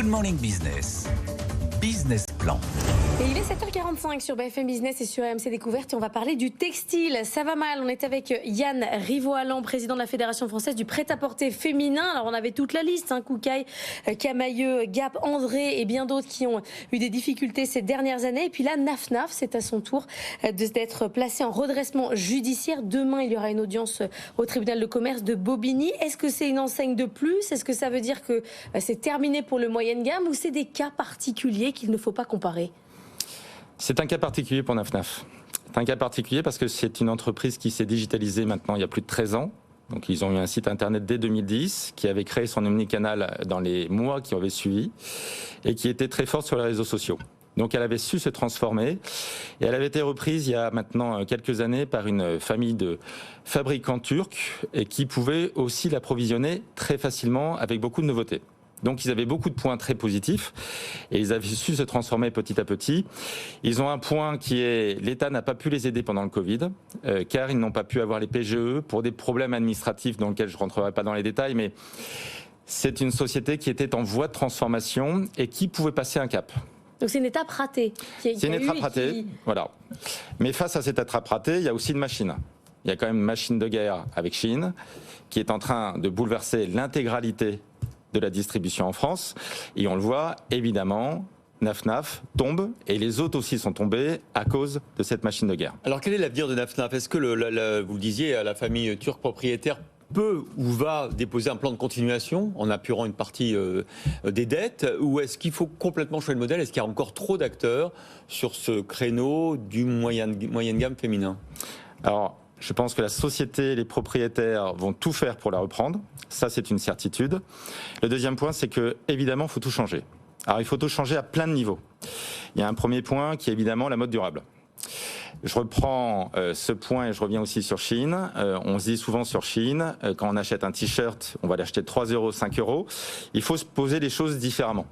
Morning Business. Business Plan. Et il est 7h45 sur BFM Business et sur RMC Découverte et on va parler du textile. Ça va mal, on est avec Yann Rivoalan, président de la Fédération Française du Prêt-à-Porter Féminin. Alors on avait toute la liste, Koukaï, Camailleux, Gap, André et bien d'autres qui ont eu des difficultés ces dernières années. Et puis là, Naf, c'est à son tour d'être placé en redressement judiciaire. Demain, il y aura une audience au tribunal de commerce de Bobigny. Est-ce que c'est une enseigne de plus? Est-ce que ça veut dire que c'est terminé pour le moyenne gamme ou c'est des cas particuliers qu'il ne faut pas comparer? C'est un cas particulier pour Naf. C'est un cas particulier parce que c'est une entreprise qui s'est digitalisée maintenant il y a plus de 13 ans. Donc ils ont eu un site internet dès 2010 qui avait créé son omnicanal dans les mois qui avaient suivi et qui était très forte sur les réseaux sociaux. Donc elle avait su se transformer et elle avait été reprise il y a maintenant quelques années par une famille de fabricants turcs et qui pouvaient aussi l'approvisionner très facilement avec beaucoup de nouveautés. Donc ils avaient beaucoup de points très positifs et ils avaient su se transformer petit à petit. Ils ont un point qui est l'État n'a pas pu les aider pendant le Covid car ils n'ont pas pu avoir les PGE pour des problèmes administratifs dans lesquels je ne rentrerai pas dans les détails, mais c'est une société qui était en voie de transformation et qui pouvait passer un cap. Donc c'est une étape ratée. C'est une étape ratée, voilà. Mais face à cette étape ratée, il y a aussi une machine. Il y a quand même une machine de guerre avec Chine qui est en train de bouleverser l'intégralité de la distribution en France. Et on le voit, évidemment, Naf tombe et les autres aussi sont tombés à cause de cette machine de guerre. Alors quel est l'avenir de Naf? Est-ce que, vous le disiez, la famille turque propriétaire peut ou va déposer un plan de continuation en apurant une partie des dettes, ou est-ce qu'il faut complètement changer le modèle? Est-ce qu'il y a encore trop d'acteurs sur ce créneau du moyenne gamme féminin? Alors, je pense que la société, les propriétaires vont tout faire pour la reprendre. Ça, c'est une certitude. Le deuxième point, c'est que, évidemment, il faut tout changer. Alors, il faut tout changer à plein de niveaux. Il y a un premier point qui est évidemment la mode durable. Je reprends ce point et je reviens aussi sur Chine. On se dit souvent sur Chine, quand on achète un t-shirt, on va l'acheter 3 €, 5 €. Il faut se poser les choses différemment.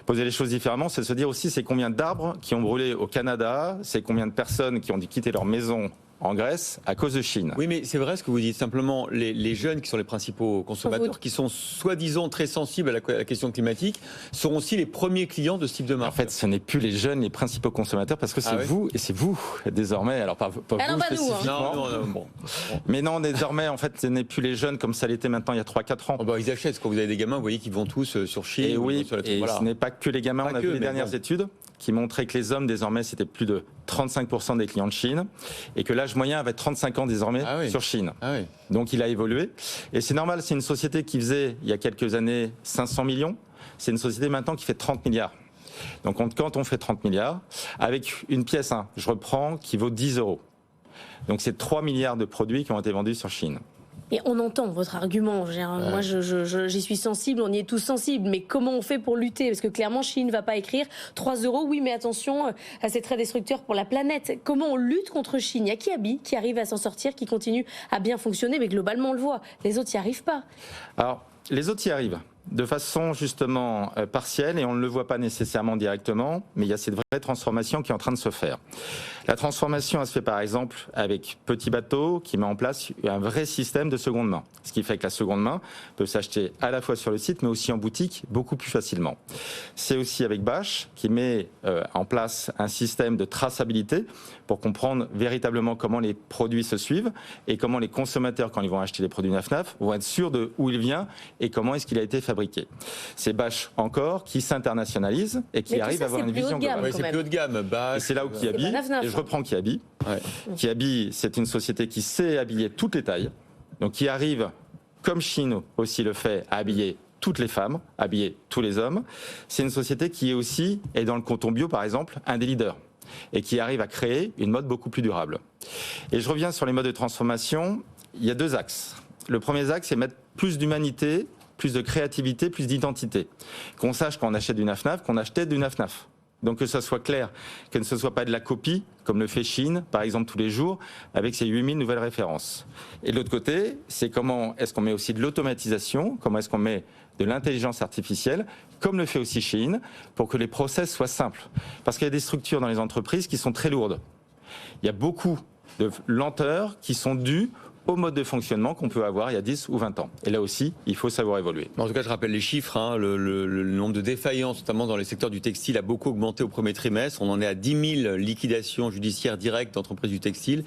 Poser les choses différemment, c'est se dire aussi c'est combien d'arbres qui ont brûlé au Canada, c'est combien de personnes qui ont dû quitter leur maison en Grèce à cause de Chine. Oui, mais c'est vrai ce que vous dites. Simplement, les jeunes qui sont les principaux consommateurs, qui sont soi-disant très sensibles à la question climatique, seront aussi les premiers clients de ce type de marque. En fait, ce n'est plus les jeunes les principaux consommateurs parce que c'est vous et c'est vous désormais. Alors pas vous spécifiquement. Bon. Mais non, désormais, en fait, ce n'est plus les jeunes comme ça l'était maintenant il y a 3-4 ans. Oh bah, ils achètent. Quand vous avez des gamins, vous voyez qu'ils vont tous sur Chine. Et oui, voilà. Ce n'est pas que les gamins. On a vu les dernières études qui montraient que les hommes, désormais, c'était plus de 35% des clients de Chine et que l'âge moyen avait 35 ans désormais sur Chine. Donc il a évolué. Et c'est normal, c'est une société qui faisait, il y a quelques années, 500 millions. C'est une société maintenant qui fait 30 milliards. Donc quand on fait 30 milliards, avec une pièce, je reprends, qui vaut 10 €. Donc c'est 3 milliards de produits qui ont été vendus sur Chine. Et on entend votre argument. Moi, j'y suis sensible, on y est tous sensibles. Mais comment on fait pour lutter? Parce que clairement, Chine ne va pas écrire 3 €. Oui, mais attention, c'est très destructeur pour la planète. Comment on lutte contre Chine? Il y a Kiabi qui arrive à s'en sortir, qui continue à bien fonctionner. Mais globalement, on le voit. Les autres n'y arrivent pas. Alors, les autres y arrivent de façon justement partielle et on ne le voit pas nécessairement directement, mais il y a cette vraie transformation qui est en train de se faire. La transformation, elle se fait par exemple avec Petit Bateau qui met en place un vrai système de seconde main. Ce qui fait que la seconde main peut s'acheter à la fois sur le site mais aussi en boutique beaucoup plus facilement. C'est aussi avec Bâche qui met en place un système de traçabilité pour comprendre véritablement comment les produits se suivent et comment les consommateurs, quand ils vont acheter les produits Naf, vont être sûrs de où il vient et comment est-ce qu'il a été fabriqué. C'est Bâche encore qui s'internationalise et qui arrive à avoir une vision globale. Oui, c'est plus haut de gamme. Et c'est là où Kiabi, et je reprends Kiabi. Kiabi, c'est une société qui sait habiller toutes les tailles, donc qui arrive, comme Chine aussi le fait, à habiller toutes les femmes, habiller tous les hommes. C'est une société qui est aussi, et dans le coton bio par exemple, un des leaders, et qui arrive à créer une mode beaucoup plus durable. Et je reviens sur les modes de transformation, il y a 2 axes. Le premier axe, c'est mettre plus d'humanité, plus de créativité, plus d'identité. Qu'on sache quand on achète du Naf, qu'on achetait du Naf. Donc que ça soit clair, que ce ne soit pas de la copie, comme le fait Chine, par exemple tous les jours, avec ses 8000 nouvelles références. Et de l'autre côté, c'est comment est-ce qu'on met aussi de l'automatisation, comment est-ce qu'on met de l'intelligence artificielle, comme le fait aussi Chine, pour que les process soient simples. Parce qu'il y a des structures dans les entreprises qui sont très lourdes. Il y a beaucoup de lenteurs qui sont dues au mode de fonctionnement qu'on peut avoir il y a 10 ou 20 ans. Et là aussi, il faut savoir évoluer. En tout cas, je rappelle les chiffres. Le nombre de défaillances, notamment dans les secteurs du textile, a beaucoup augmenté au premier trimestre. On en est à 10 000 liquidations judiciaires directes d'entreprises du textile.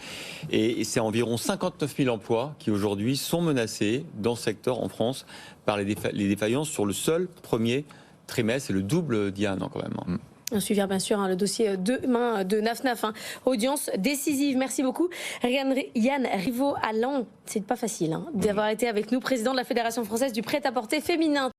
Et c'est environ 59 000 emplois qui aujourd'hui sont menacés dans ce secteur en France par les défaillances sur le seul premier trimestre. C'est le double d'il y a un an quand même. On suivra bien sûr le dossier demain de NAFNAF. Audience décisive. Merci beaucoup. Yann Rivaux-Allan, c'est pas facile d'avoir été avec nous, président de la Fédération française du prêt-à-porter féminin.